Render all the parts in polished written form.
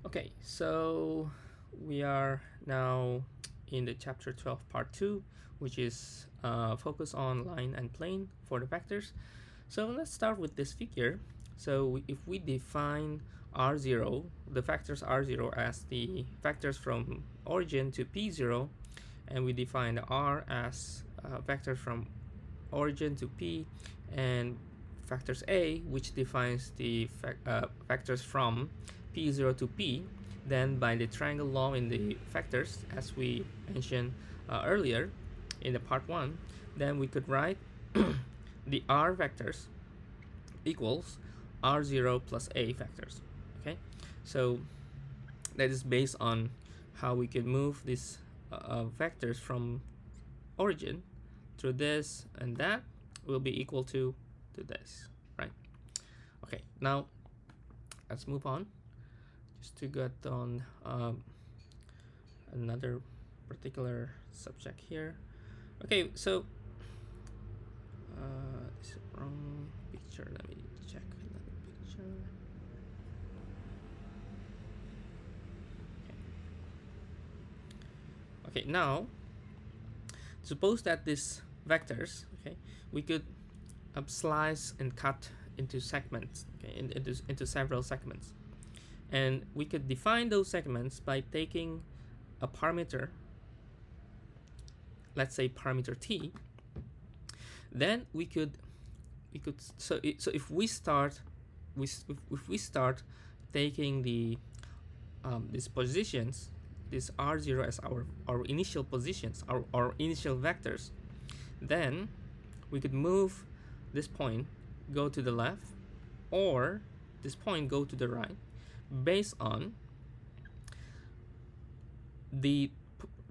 Okay, so we are now in the chapter 12 part 2, which is focus on line and plane for the vectors. So let's start with this figure. So if we define r0, the vectors r0 as the vectors from origin to p0, and we define r as vectors from origin to p, and vectors a, which defines the vectors from p0 to p, then by the triangle law in the vectors, as we mentioned earlier in the part 1, then we could write the r vectors equals r0 plus a vectors. Okay, so that is based on how we could move these vectors from origin through this, and that will be equal to this, right? Okay, now let's move on just to get on another particular subject here. Okay, so this is wrong picture. Let me check another picture. Okay, now suppose that these vectors, okay, we could slice and cut into segments, okay, into several segments, and we could define those segments by taking a parameter, let's say parameter t. Then we could so if we start taking the these positions, this r0 as our initial positions, our initial vectors, then we could move this point go to the left, or this point go to the right, based on the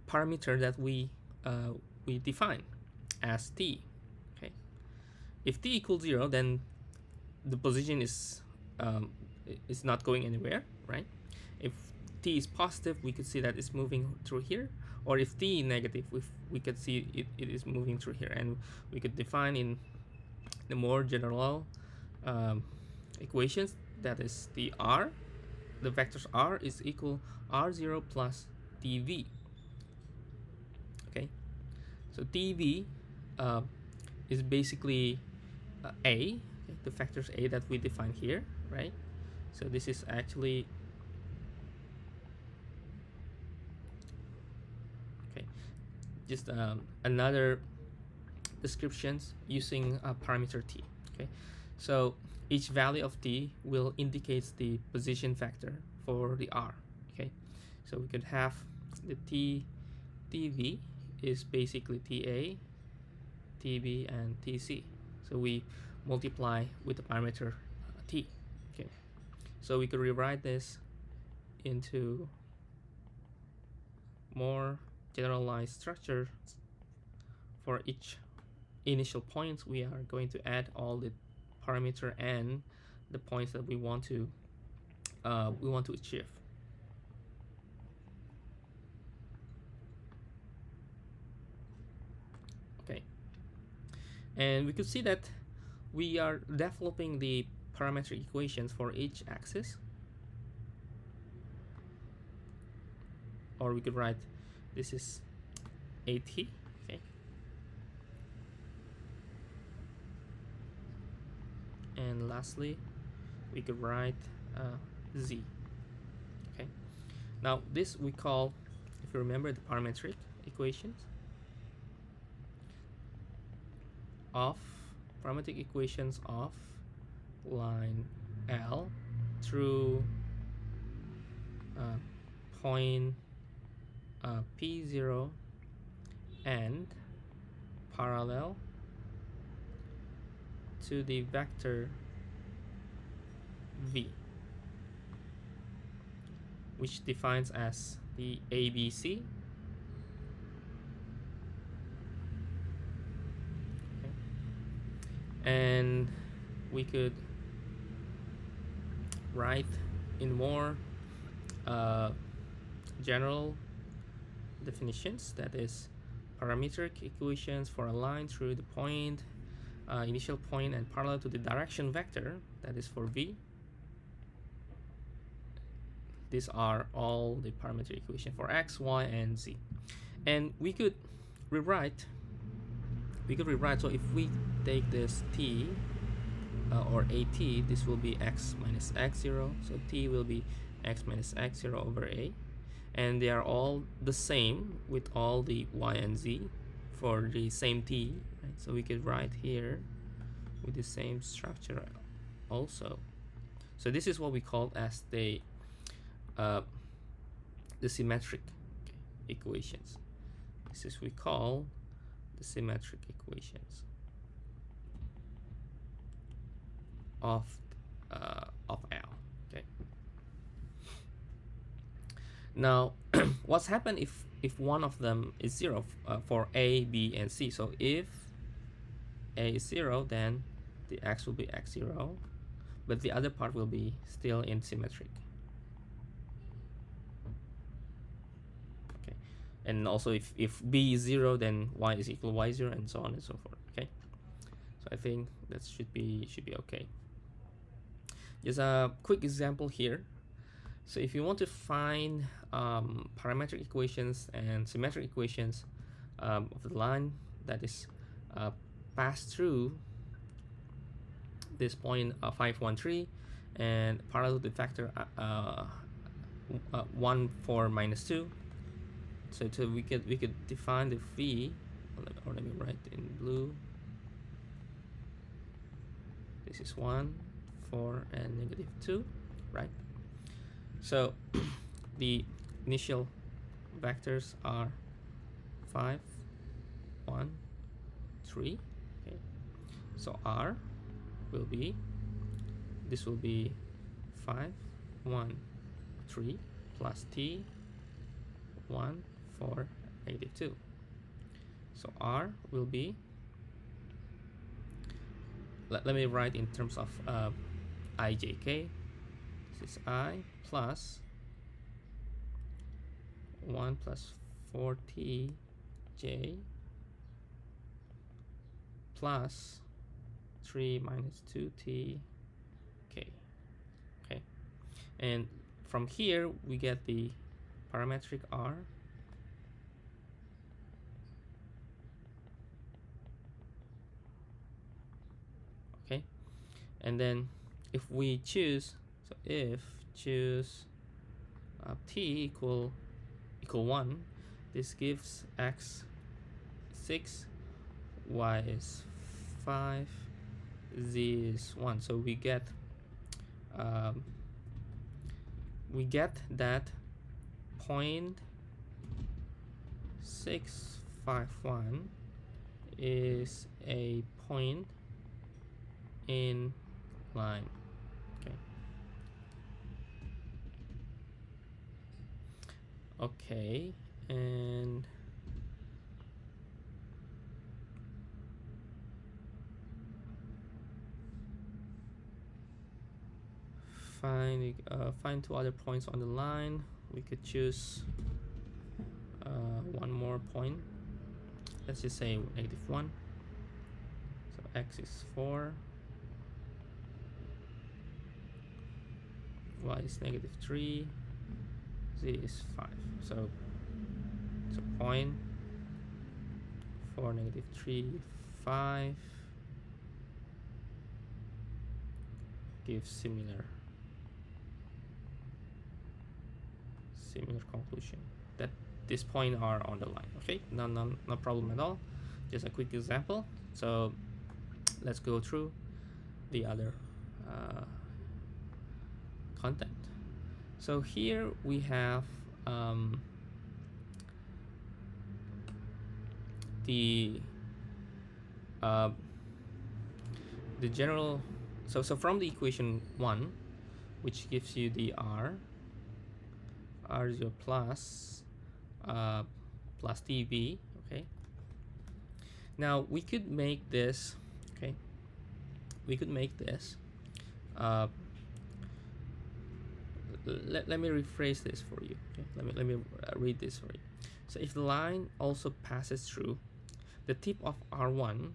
parameter that we define as t. Okay, if t equals 0, then the position is not going anywhere, right? If t is positive, we could see that it's moving through here, or if t is negative, we could see it is moving through here, and we could define in the more general equations, that is the vectors r is equal r0 plus tv. Okay, so tv is basically a, the vectors a that we define here, right? So this is actually just another descriptions using parameter t. Okay, so each value of t will indicate the position vector for the r. Okay, so we could have the tv is basically ta, tb, and tc. So we multiply with the parameter t. Okay, so we could rewrite this into more generalized structure. For each initial points, we are going to add all the parameter and the points that we want to achieve. Okay, and we could see that we are developing the parametric equations for each axis, or we could write this is at. Okay, and lastly we could write z. Okay, now this we call, if you remember, the parametric equations of line L through point P0 and parallel to the vector v, which defines as the ABC. Okay. And we could write in more general definitions, that is parametric equations for a line through the point, initial point, and parallel to the direction vector, that is for v. these are all the parametric equation for x, y, and z. And we could rewrite. So if we take this t or at, this will be x minus x0. So t will be x minus x0 over a, and they are all the same with all the y and z for the same t, right? So we could write here with the same structure also. So this is what we call as the symmetric equations. This is we call the symmetric equations of L. Okay. Now, what's happened if one of them is 0 for A, B, and C? So if A is 0, then the x will be x0, but the other part will be still in symmetric. Okay, and also if B is 0, then y is equal to y0, and so on and so forth. Okay, so I think that should be okay. Just a quick example here. So if you want to find parametric equations and symmetric equations of the line that is passed through this point 513 and parallel to the factor 1, 4, minus 2. So we could define the v, or let me write in blue. This is 1, 4, and negative 2, right? So the initial vectors are 5, 1, 3. Okay, so r will be, this will be 5, 1, 3 plus t 1, 4, negative 2. So r will be, let me write in terms of ijk. This is I plus 1 plus 4t j plus 3 minus 2t k. Okay, and from here we get the parametric r. Okay, and then if we choose, so if choose t equal 1, this gives x 6, y is 5, z is 1. So we get that 0.651 is a point in line. Okay, and find two other points on the line. We could choose one more point. Let's just say negative 1. So x is 4, y is negative 3, z is 5. So it's a point 4, negative 3, 5 gives similar conclusion that this point are on the line. Okay, no problem at all. Just a quick example. So let's go through the other content. So here we have the general. So from the equation 1, which gives you the r0 plus tv. Okay, now we could make this. Okay, we could make this let me rephrase this for you. Okay, let me read this for you. So if the line also passes through the tip of r1,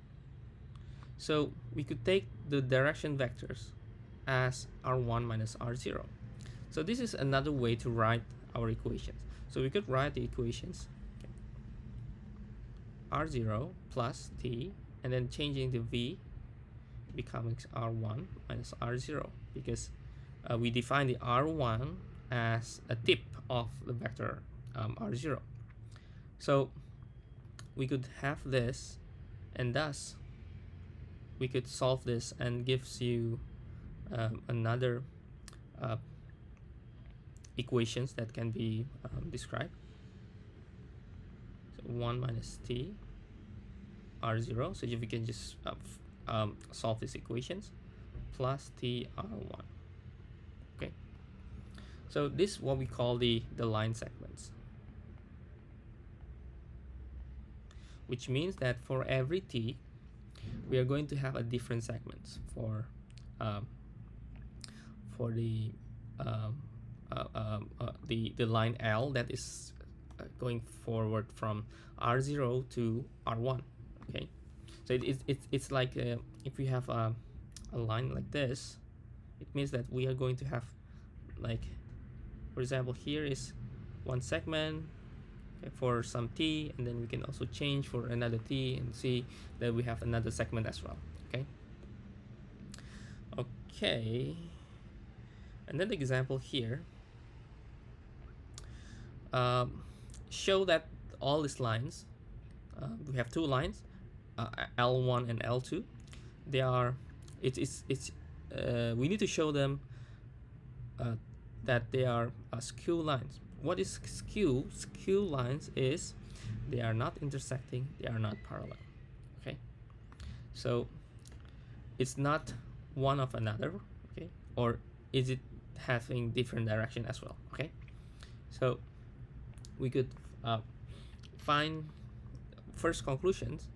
so we could take the direction vectors as r1 minus r0. So this is another way to write our equations. So we could write the equations, okay, r0 plus t, and then changing the v becomes r1 minus r0, because we define the r1 as a tip of the vector r0. So we could have this, and thus we could solve this, and gives you another equations that can be described. So 1 minus t r0, so if we can just solve these equations, plus t r1. Okay, so this is what we call the line segments, which means that for every t we are going to have a different segments for the line L that is going forward from R0 to R1. Okay, so it's like if we have a line like this, it means that we are going to have, like, for example, here is one segment, okay, for some t, and then we can also change for another t and see that we have another segment as well. Okay, another example here, show that all these lines, we have two lines, L1 and L2. They are, we need to show them that they are skew lines. What is skew? Skew lines is they are not intersecting, they are not parallel. Okay, so it's not one of another, okay, or is it having different direction as well? Okay, so we could find first conclusions.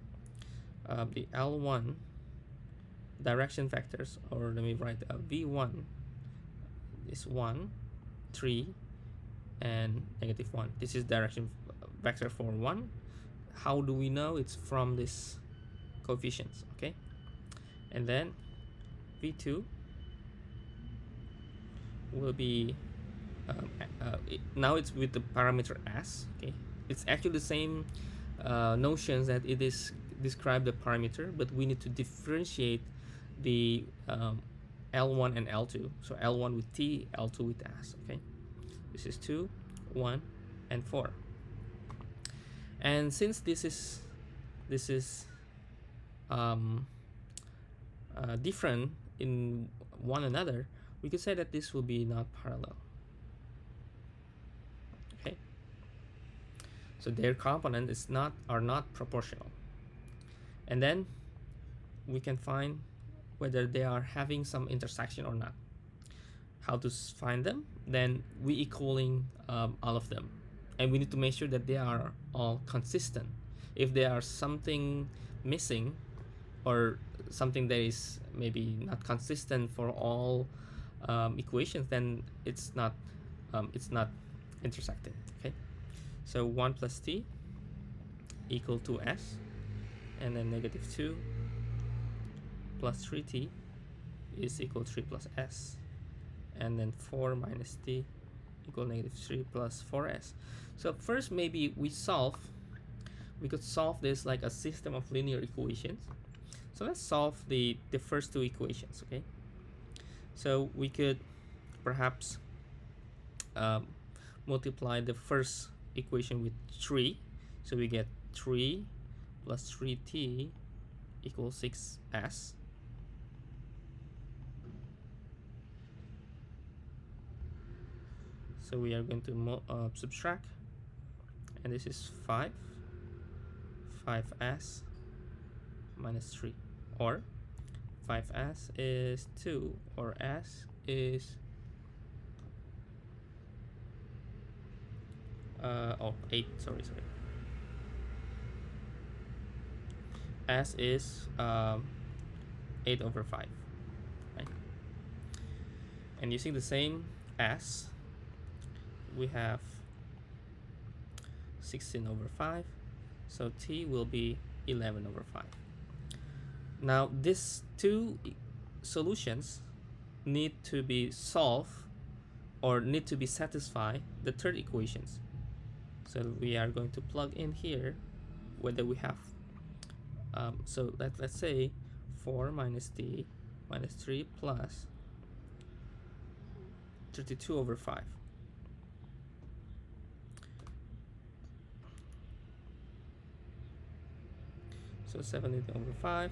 The L1 direction vectors, or let me write V1 is 1, 3, and -1. This is direction vector for 1. How do we know? It's from this coefficients. Okay, and then V2 will be now it's with the parameter s. Okay, it's actually the same notions that it is describe the parameter, but we need to differentiate the L1 and L2. So L1 with t, L2 with s. Okay, this is 2, 1, and 4. And since this is different in one another, we could say that this will be not parallel. Okay, so their component is are not proportional. And then we can find whether they are having some intersection or not. How to find them? Then we equaling all of them, and we need to make sure that they are all consistent. If there are something missing, or something that is maybe not consistent for all equations, then it's not intersecting. Okay, so 1 plus t equal to s, and then -2 plus 3t is equal to 3 plus s, and then 4 minus t equal -3 plus 4s. So first, maybe we could solve this like a system of linear equations. So let's solve the first two equations. Okay, so we could perhaps multiply the first equation with 3, so we get 3 plus 3t equals 6s. So we are going to subtract, and this is 5s minus 3, or 5s is 2, or s is 8, sorry. S is 8 over 5, right? And using the same s, we have 16 over 5, so t will be 11 over 5. Now these two solutions need to be solved or need to be satisfied the third equations. So we are going to plug in here whether we have so let's say 4 minus t minus 3 plus 32 over 5. So 17 over 5.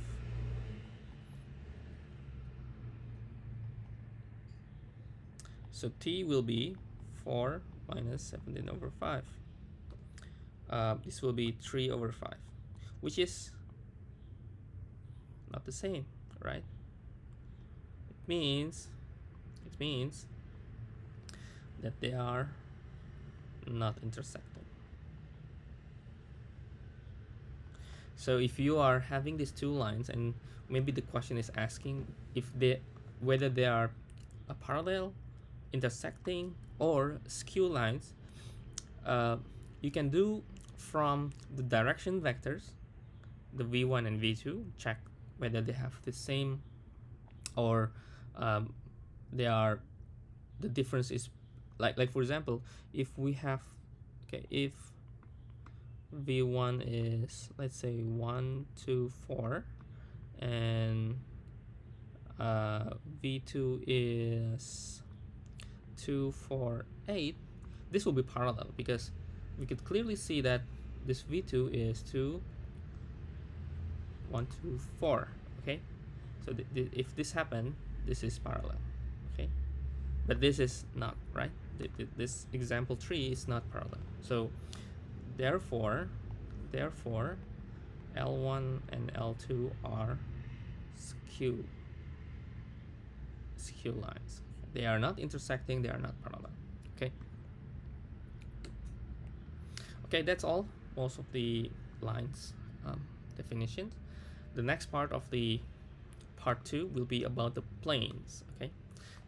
So t will be 4 minus 17 over 5. This will be 3 over 5, which is not the same, right? It means that they are not intersecting. So if you are having these two lines, and maybe the question is asking if whether they are a parallel, intersecting, or skew lines, you can do from the direction vectors, the v1 and v2, check whether they have the same, or they are, the difference is like for example, if we have, okay, if v1 is, let's say 1 2 4, and v2 is 2 4 8, this will be parallel, because we could clearly see that this v2 is 2 1 2 4. Okay, so if this happened, this is parallel. Okay, but this is not, right? This example 3 is not parallel. So therefore L1 and L2 are skew lines. They are not intersecting, they are not parallel. Okay, that's all, most of the lines definitions. The next part of the part 2 will be about the planes. Okay,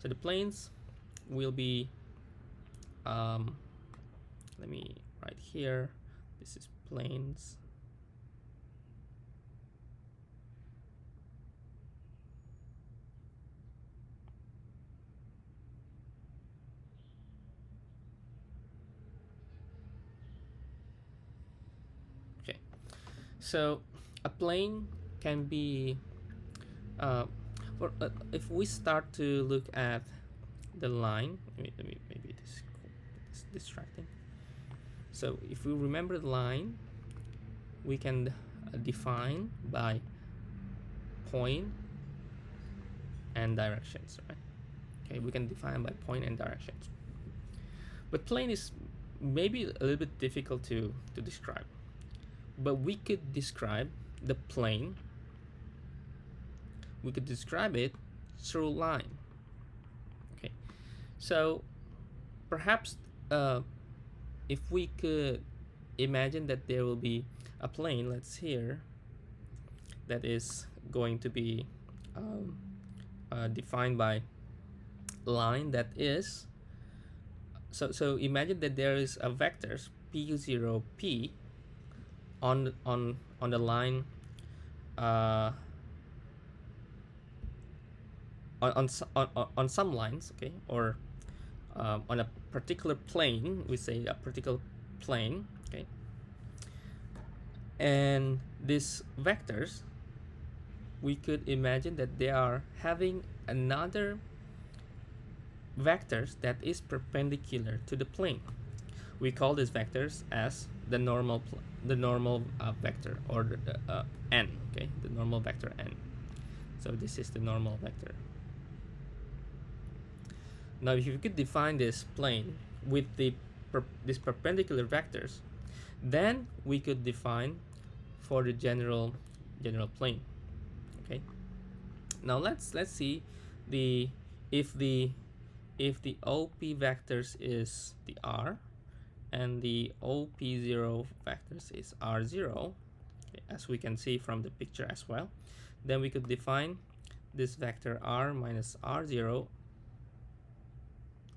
so the planes will be, let me write here, this is planes. Okay, so a plane can be, if we start to look at the line, maybe this is distracting. So if we remember the line, we can define by point and directions, right? Okay, we can define by point and directions. But plane is maybe a little bit difficult to describe. But we could describe the plane, we could describe it through line. Okay, so perhaps if we could imagine that there will be a plane, let's here, that is going to be defined by line, that is, so imagine that there is a vectors p0 p on the line, on some lines, okay, or on a particular plane, we say a particular plane, okay, and these vectors, we could imagine that they are having another vectors that is perpendicular to the plane. We call these vectors as the normal vector, or the n, okay, the normal vector n. So this is the normal vector. Now if you could define this plane with these perpendicular vectors, then we could define for the general plane. Okay, now let's see if the OP vectors is the R, and the OP0 vectors is R0, okay, as we can see from the picture as well, then we could define this vector R minus R0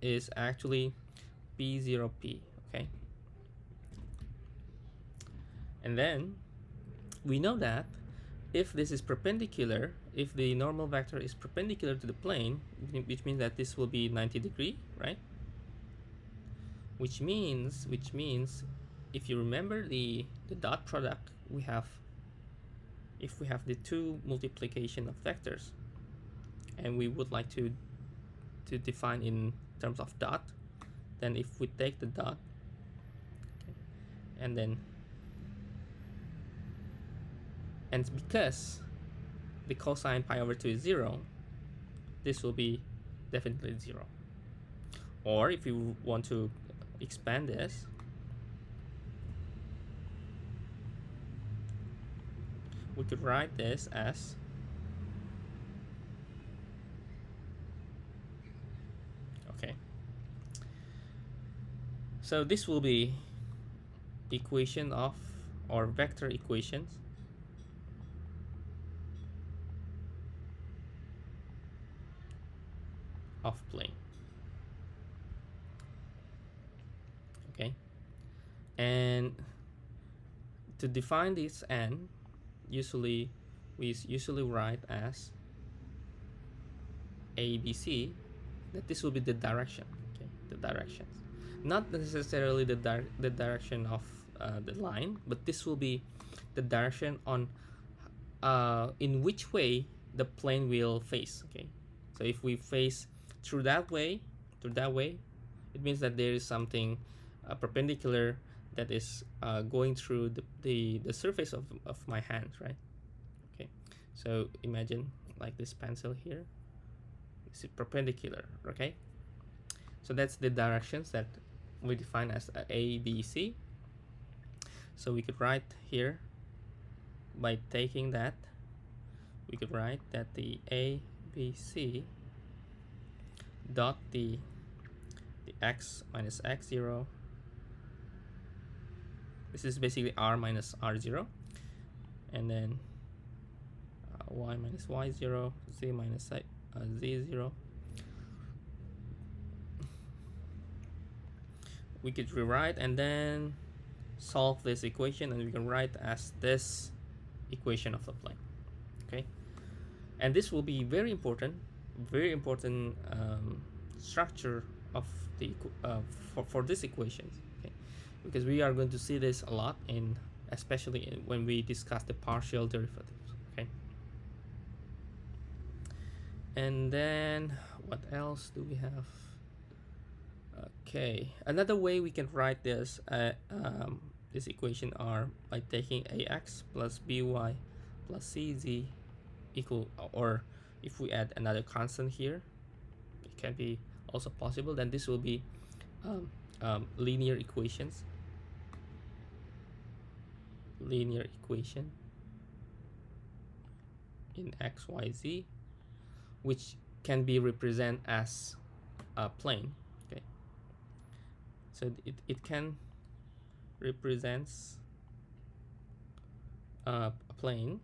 is actually P0P, okay? And then we know that if this is perpendicular, if the normal vector is perpendicular to the plane, which means that this will be 90 degree, right? which means if you remember the dot product we have, if we have the two multiplication of vectors and we would like to define in terms of dot, then if we take the dot, okay, and then, and because the cosine pi over 2 is 0, this will be definitely 0. Or if you want to expand this, we could write this as okay. So this will be equation of, or vector equations of plane. Okay, and to define this n, we usually write as ABC, that this will be the direction. Okay, the directions, not necessarily the direction of the line, but this will be the direction on in which way the plane will face. Okay, so if we face through that way, it means that there is something perpendicular that is going through the surface of my hand, right? Okay, so imagine like this pencil here, it's perpendicular. Okay, so that's the directions that we define as A, B, C. So we could write here, by taking that, we could write that the A, B, C dot the x minus x0, this is basically r minus r0, and then y minus y0, z minus z0. We could rewrite and then solve this equation, and we can write as this equation of the plane. Okay, and this will be very important structure of the for this equations. Okay, because we are going to see this a lot in, especially when we discuss the partial derivatives. Okay, and then what else do we have? Okay, another way we can write this this equation are by taking ax plus by plus cz equal, or if we add another constant here, it can be also possible. Then this will be linear equation, in x, y, z, which can be represented as a plane. Okay, so it can represents a plane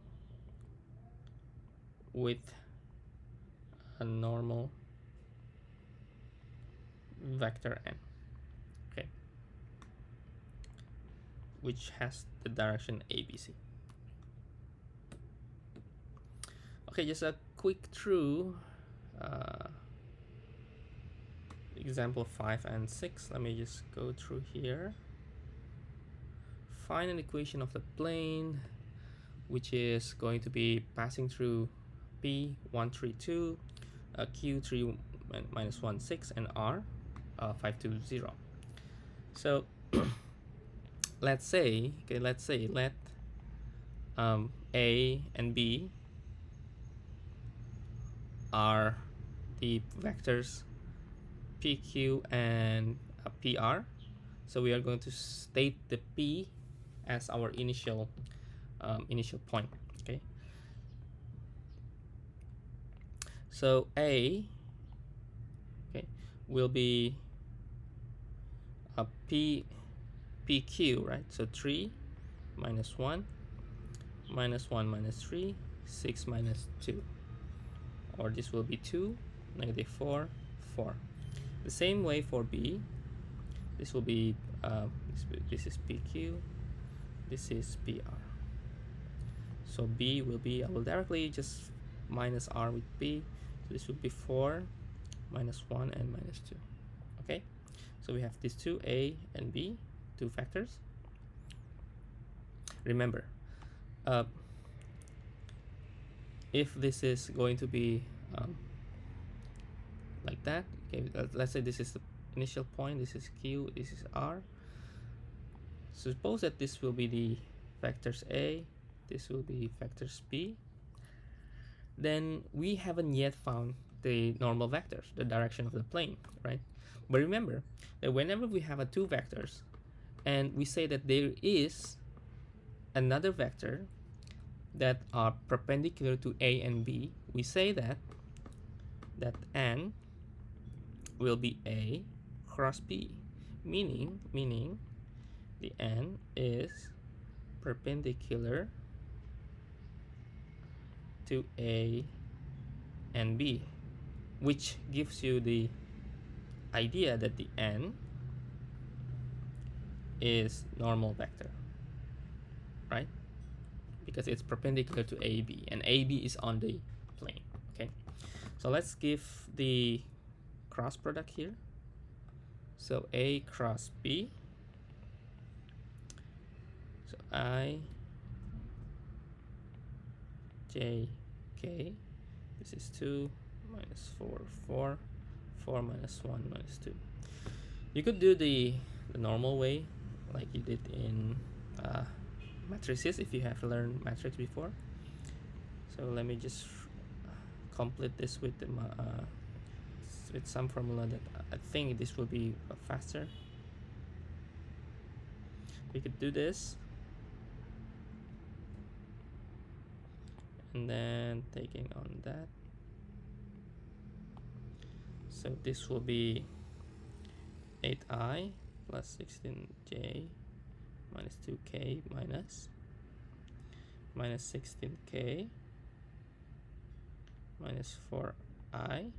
with a normal vector n, okay, which has the direction ABC. Okay, just a quick through example 5 and 6. Let me just go through here. Find an equation of the plane which is going to be passing through P132, Q3 minus 16, and R 520. So let's say, okay, let A and B are the vectors PQ and PR. So we are going to state the P as our initial point. Okay, so A, okay, will be a PQ, right? So 3 minus 1 minus 1 minus 3, 6 minus 2, or this will be 2, negative 4, 4. The same way for B, this will be this is PQ, this is PR. So B will be, I will directly just minus R with B, so this will be 4 minus 1 and minus 2. Okay, So we have these two, A and B, two vectors. Remember, if this is going to be like that, okay, let's say this is the initial point, this is Q, this is R. Suppose that this will be the vectors A, this will be vectors B. Then we haven't yet found the normal vectors, the direction of the plane, right? But remember that whenever we have two vectors and we say that there is another vector that are perpendicular to A and B, we say that N will be A cross B, meaning the N is perpendicular to A and B, which gives you the idea that the N is normal vector, right? Because it's perpendicular to AB, and AB is on the plane. Okay, so let's give the cross product here. So A cross B, so I J K, this is 2 minus 4, 4, 4 minus 1 minus 2. You could do the normal way like you did in matrices if you have learned matrix before. So let me just complete this with some formula that I think this will be faster. We could do this and then taking on that. So this will be 8i plus 16j minus 2k minus 16k minus 4i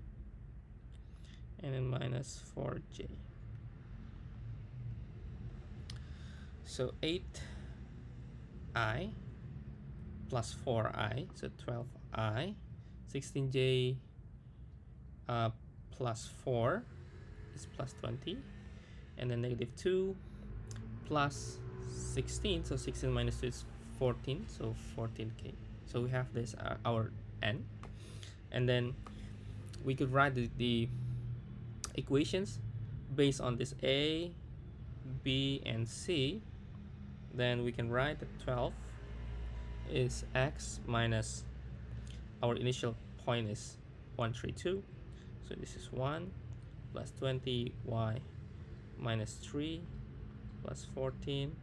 and then minus 4j. So 8i plus 4i, so 12i, 16j plus 4 is plus 20, and then negative 2 plus 16, so 16 minus 2 is 14, so 14k. So we have this our n, and then we could write the equations based on this A, B, and C. Then we can write that 12 is x minus our initial point is 132, so this is 1 plus 20 y minus 3 plus 14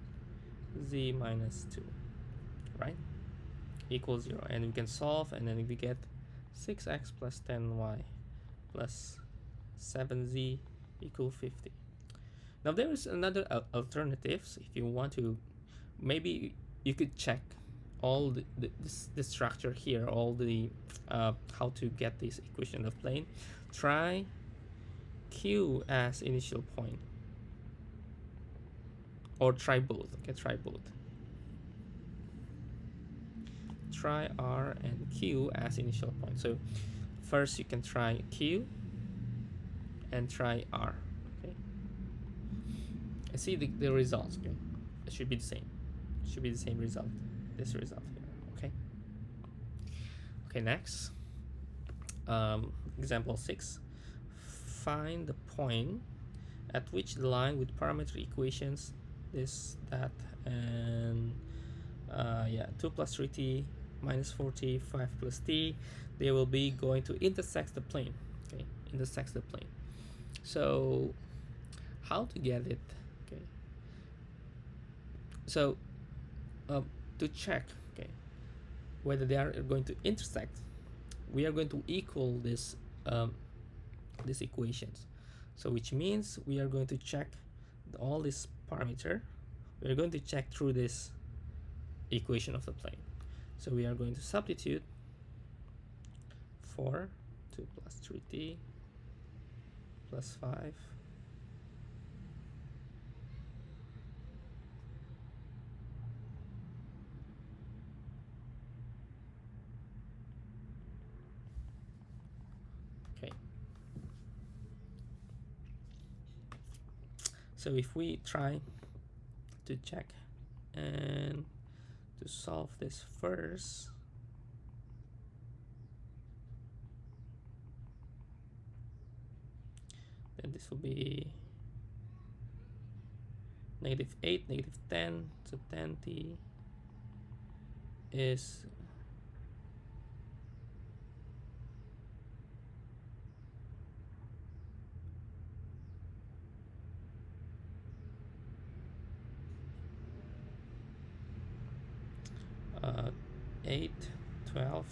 z minus 2, right, equals 0. And we can solve, and then we get 6x plus 10y plus 7z equal 50. Now there is another alternatives. If you want to, maybe you could check all the structure here, all the how to get this equation of plane. Try Q as initial point, or try both. Okay, try both. Try R and Q as initial point. So first you can try Q and try R. Okay, and see the results. Okay, it should be the same. It should be the same result. This result here. Okay. Okay. Next, example 6. Find the point at which the line with parametric equations this, that, and 2 plus 3t minus 4t, 5 plus t, they will be going to intersect the plane. Okay, intersects the plane. So how to get it? Okay, so to check, okay, whether they are going to intersect, we are going to equal this these equations. So which means we are going to check all this parameter. We are going to check through this equation of the plane. So we are going to substitute 4, 2 plus 3t plus 5 okay. So if we try to check and to solve this first, then this will be -8, -10, so 10t is uh, 8, 12,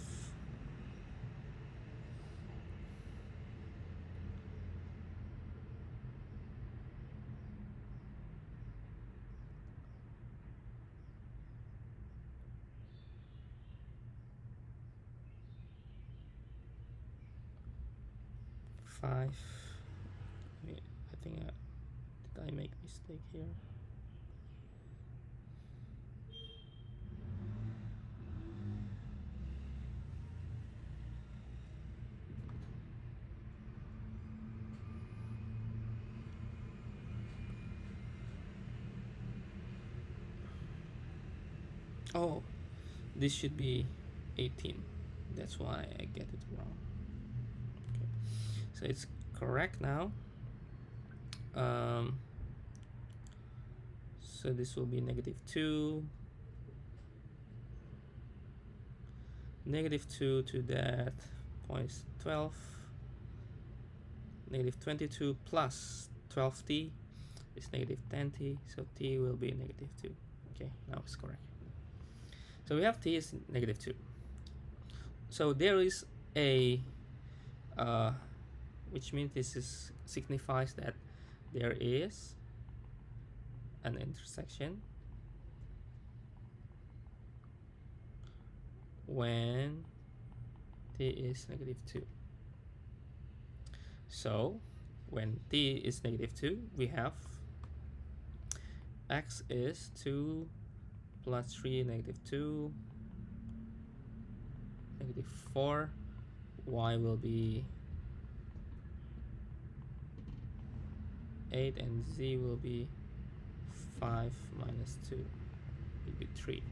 five. Wait, I think did I make mistake here? Oh, this should be 18. That's why I get it wrong. Okay, so it's correct now. So this will be -2, -2 to that point 12, -22 plus 12t is -10t, so t will be -2. Okay, now it's correct. So we have t is -2. So there is a which means this signifies that there is an intersection when t is -2. So when t is -2, we have x is 2 plus 3, -2, -4, y will be 8, and z will be 5 minus 2 will be 3.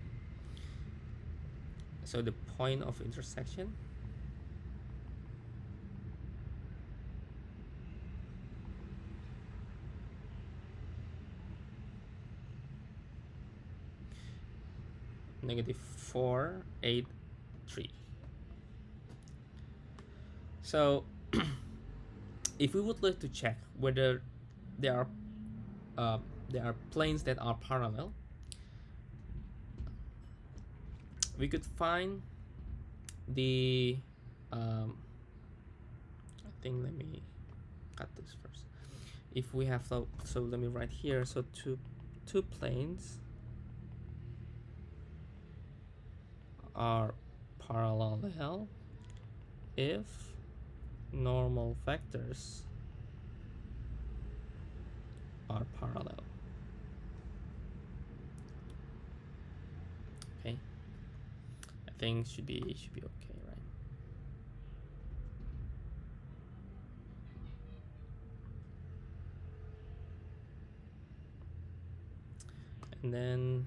So the point of intersection -4, 8, 3. So if we would like to check whether there are planes that are parallel, we could find the I think let me cut this first. If we have so let me write here, so two planes are parallel if normal vectors are parallel. Okay, I think should be okay, right? And then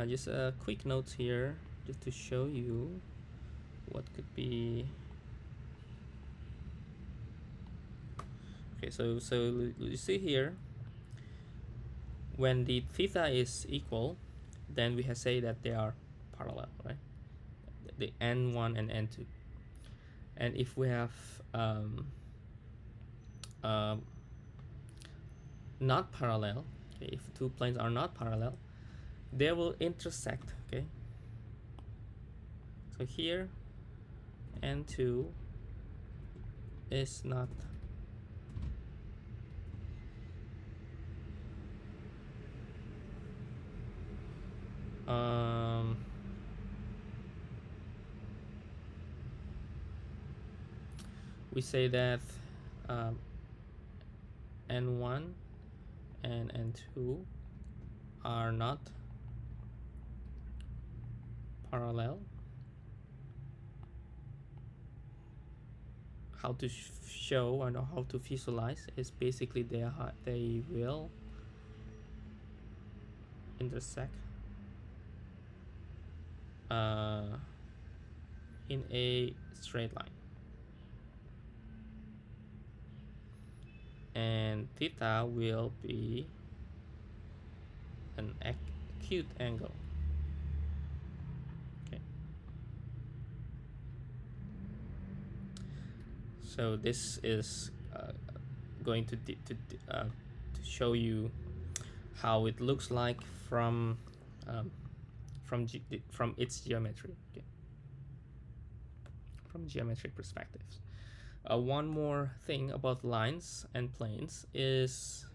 just a quick note here, just to show you what could be. Okay, so you see here, when the theta is equal, then we have say that they are parallel, right? The n1 and n2. And if we have not parallel, okay, if two planes are not parallel, they will intersect. Okay, so here n2 is not we say that n1 and n2 are not parallel. how to show and how to visualize is basically they will intersect in a straight line, and theta will be an acute angle. Okay, so this is going to show you how it looks like from its geometry. Okay, from geometric perspectives. One more thing about lines and planes is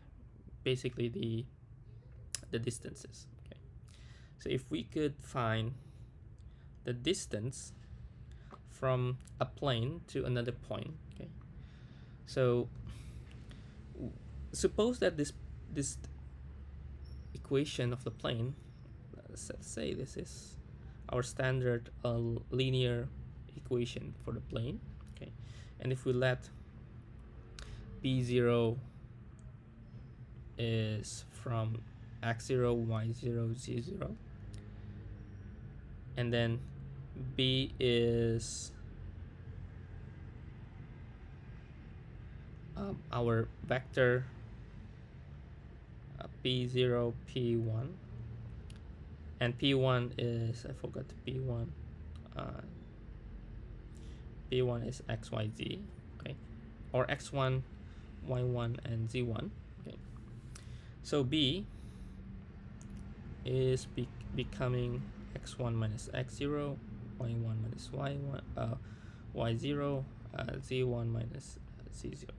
basically the distances. Okay, so if we could find the distance from a plane to another point, okay, so suppose that this equation of the plane, let's say this is our standard linear equation for the plane. Okay, and if we let b0 is from x0, y0, z0, and then b is our vector p0, p1, and p1 is, I forgot p1, p1 is x, y, z, okay, or x1, y1, and z1. Okay, so b is becoming x1 minus x0, y1 minus y1, y0, z1 minus z0.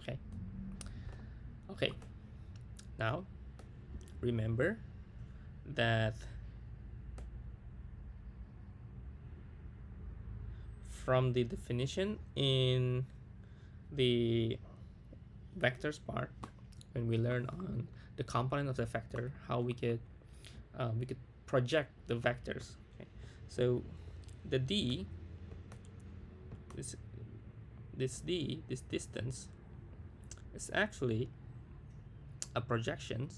Okay. Okay. Now, remember that from the definition in the vectors part, when we learn on the component of the vector, how we could project the vectors. Okay, so the d, this distance is actually a projection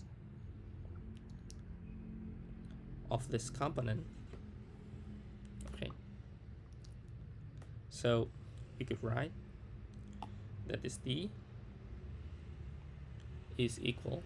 of this component. Okay, so we could write that this d is equal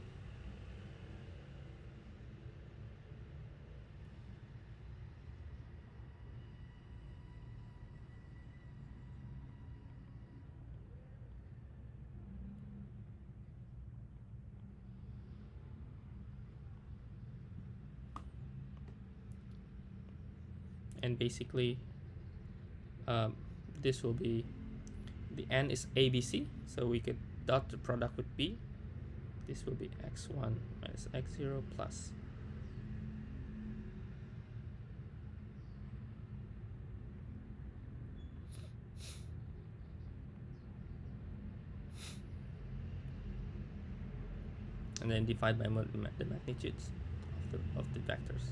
and basically this will be, the n is ABC, so we could dot the product with b. This will be x1 minus x0 plus and then divide by the magnitudes of the vectors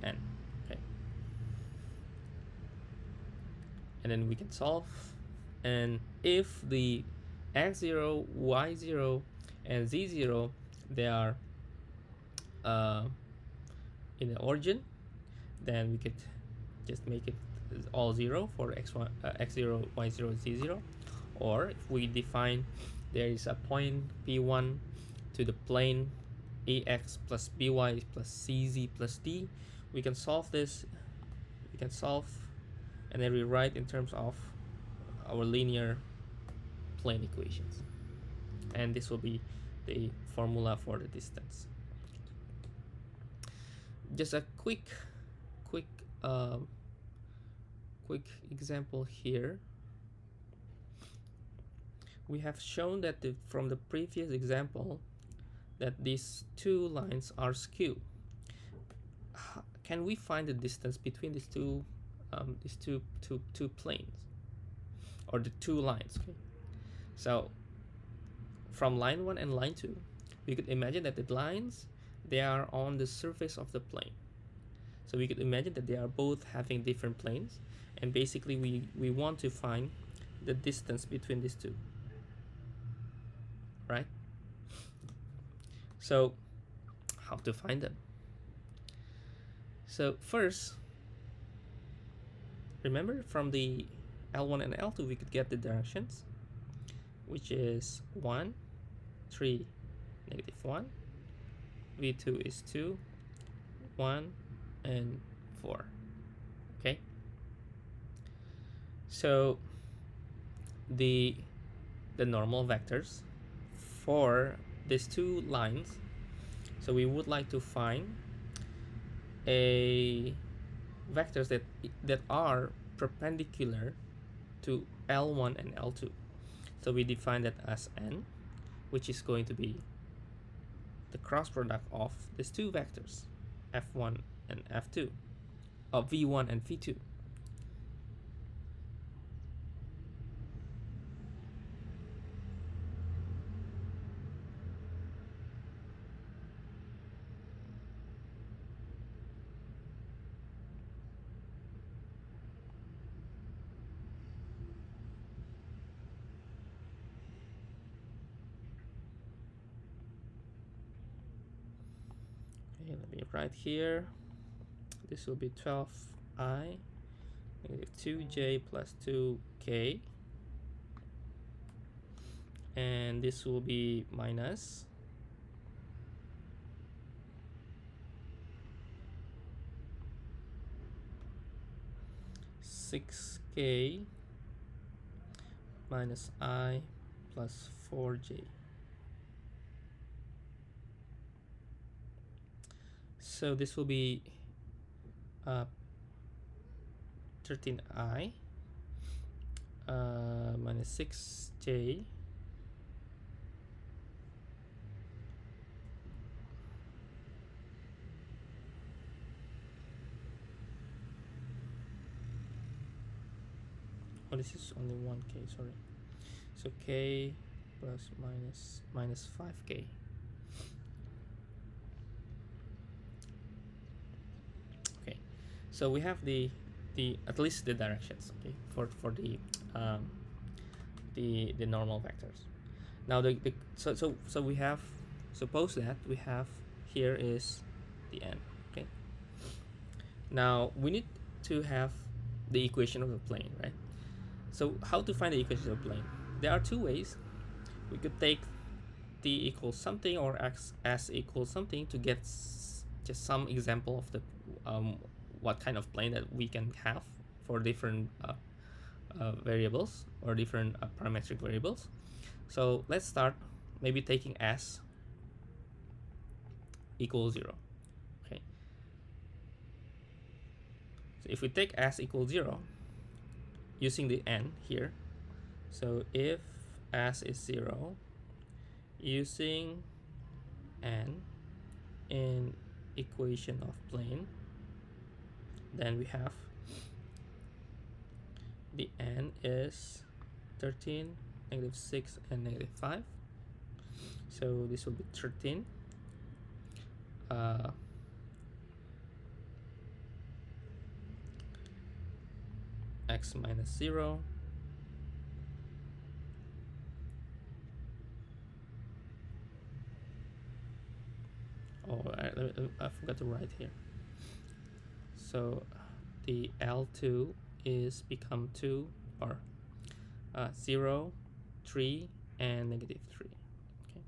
n. Okay, and then we can solve, and if the x0, y0, and z0 they are in the origin, then we could just make it all 0 for x1, x0, y0, z0. Or if we define there is a point p1 to the plane ax plus by plus cz plus d, we can solve this. We can solve and then rewrite in terms of our linear plane equations, and this will be the formula for the distance. Just a quick example here. We have shown that from the previous example that these two lines are skew. Can we find the distance between these two planes, or the two lines? Okay, so from line 1 and line 2, we could imagine that the lines, they are on the surface of the plane. So we could imagine that they are both having different planes, and basically we want to find the distance between these two, right? So how to find them? So first, remember from the L1 and L2 we could get the directions, which is 1, 3, -1, V2 is 2, 1, and 4. Okay, so the normal vectors for these two lines, so we would like to find a vectors that are perpendicular to L1 and L2. So we define that as n, which is going to be the cross product of these two vectors, f1 and f2, of v1 and v2. Okay, let me write here. This will be 12i negative 2j plus 2k, and this will be minus 6k minus I plus 4j. So this will be 13i minus 6j oh, this is only 1k, sorry. So k plus minus 5k. Okay, so we have the at least the directions, okay, for the normal vectors. Now so we have, suppose that we have, here is the n. Okay, now we need to have the equation of the plane, right? So how to find the equation of the plane? There are two ways. We could take t equals something or x s equals something to get just some example of the what kind of plane that we can have for different variables or different parametric variables. So let's start maybe taking s equals 0. Okay, so if we take s equals 0 using the n here, so if s is 0 using n in equation of plane, then we have the n is 13, -6, and -5. So this will be 13 x minus 0 I forgot to write here. So the L2 is become 2 or 0, 3, and -3. Okay,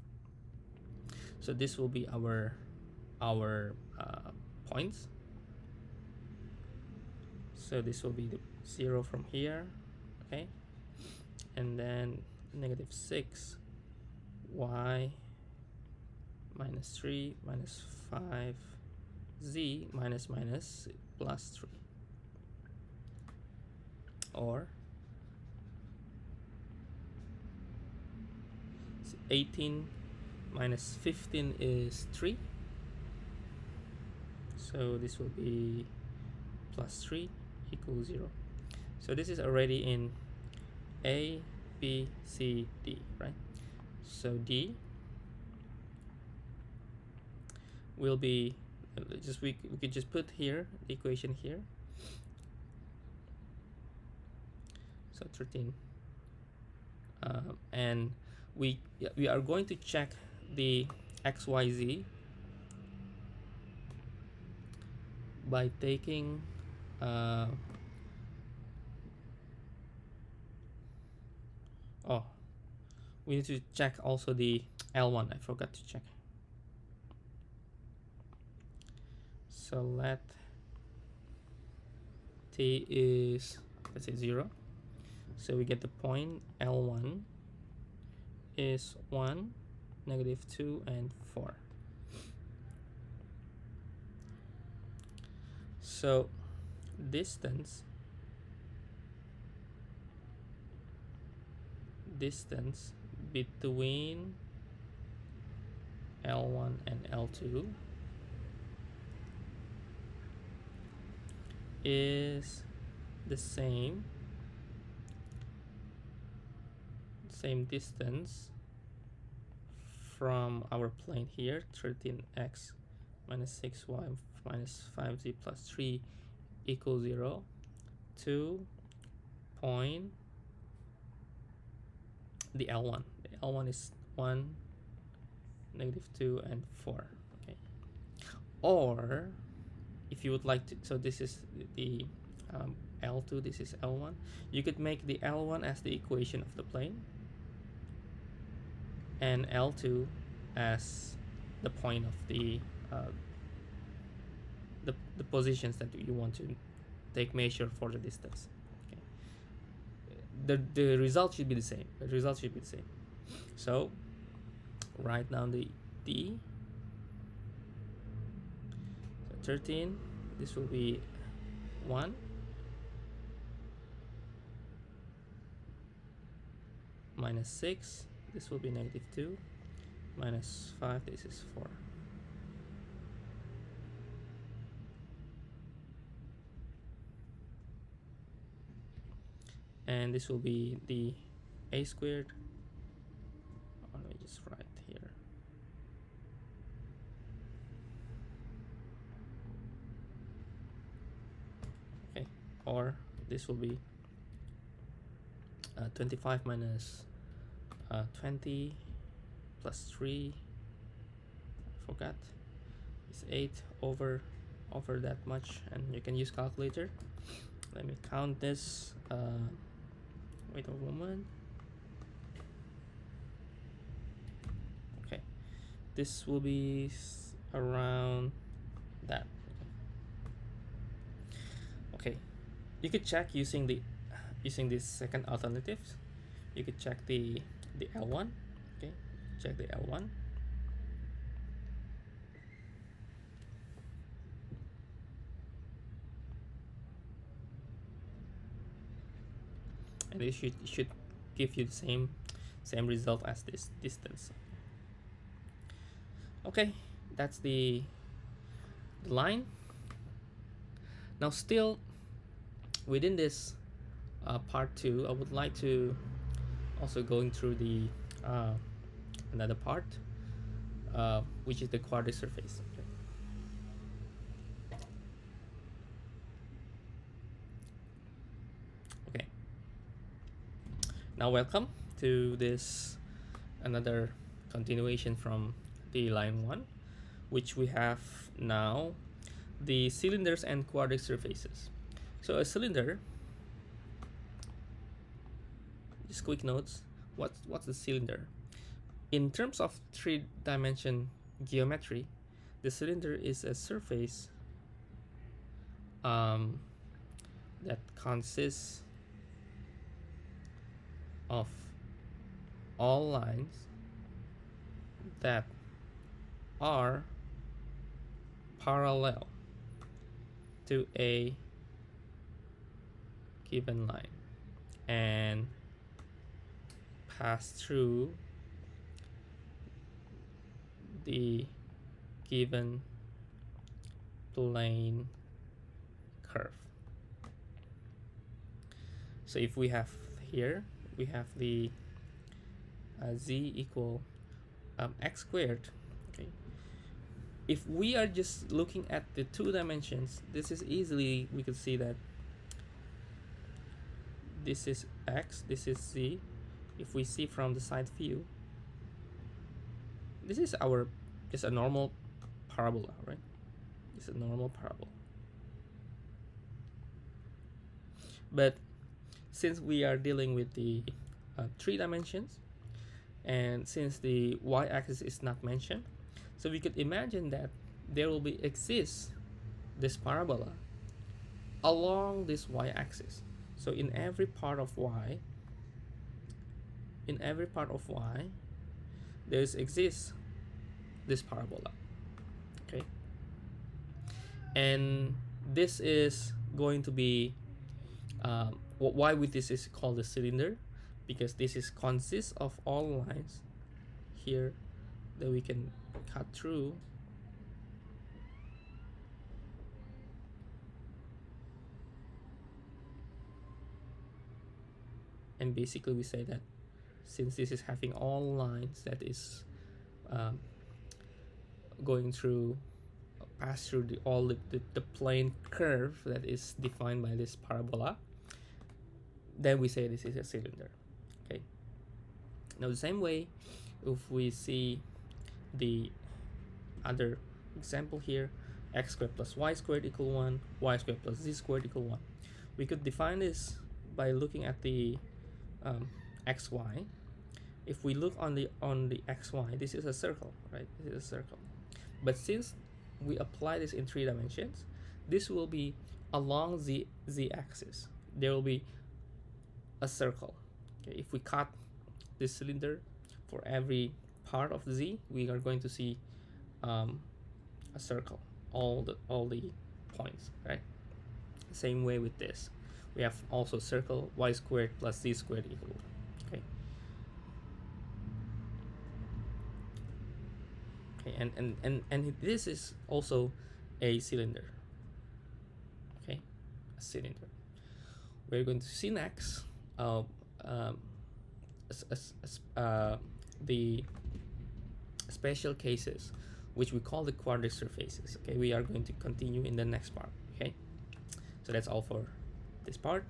so this will be our points. So this will be the 0 from here, okay, and then -6, y minus 3 minus 5, z minus plus 3, or 18 minus 15 is 3, so this will be plus 3 equals 0. So this is already in A, B, C, D, right? So D will be we could just put here the equation here. So 13, and we are going to check the xyz by taking oh, we need to check also the L1. I forgot to check. So let t is, let's say, 0. So we get the point L1 is 1, -2, and 4. So distance between L1 and L2 is the same distance from our plane here, 13x minus 6y minus 5z plus 3 equals 0, to point the L1. The L1 is 1, -2, and 4. Okay. Or if you would like to, so this is the L2, this is L1. You could make the L1 as the equation of the plane, and L2 as the point of the positions that you want to take measure for the distance. Okay. The result should be the same. So write down the d. So 13. This will be 1. Minus 6. This will be -2. Minus 5. This is 4. And this will be the a squared. Let me just write here. Okay, or this will be 25 minus 20 plus 3. I forgot. It's 8 over that much, and you can use calculator. Let me count this. Wait a moment. Okay, this will be around that. Okay, you could check using this second alternative. You could check the L1. Okay, check the L1. And it should give you the same result as this distance. Okay, that's the line. Now still within this part 2, I would like to also going through the another part, which is the quadratic surface. Okay. Now welcome to this another continuation from the line 1, which we have now the cylinders and quadratic surfaces. So a cylinder, just quick notes, what's the cylinder? In terms of 3-dimension geometry, the cylinder is a surface that consists of all lines that are parallel to a given line and pass through the given plane curve. So if we have here, we have the z equal x squared. Okay, if we are just looking at the two dimensions, this is easily, we could see that this is x, this is z. If we see from the side view, this is our just a normal parabola, right? It's a normal parabola. But since we are dealing with the 3 dimensions, and since the y-axis is not mentioned, so we could imagine that there will be exist this parabola along this y-axis. So in every part of y, there's exists this parabola. Okay, and this is going to be why with this is called a cylinder, because this is consists of all lines here that we can cut through. And basically we say that since this is having all lines that is going through, pass through the plane curve that is defined by this parabola, then we say this is a cylinder. Okay. Now the same way, if we see the other example here, x squared plus y squared equal 1, y squared plus z squared equal 1, we could define this by looking at the xy. If we look on the xy, this is a circle, right? This is a circle. But since we apply this in 3 dimensions, this will be along the z-axis. There will be a circle. Okay, if we cut this cylinder for every part of z, we are going to see a circle, all the points, right? Same way with this, we have also circle y squared plus z squared equal 1. Okay. Okay, and this is also a cylinder. Okay, a cylinder. We're going to see next the special cases, which we call the quadratic surfaces. Okay, we are going to continue in the next part. Okay, so that's all for this part.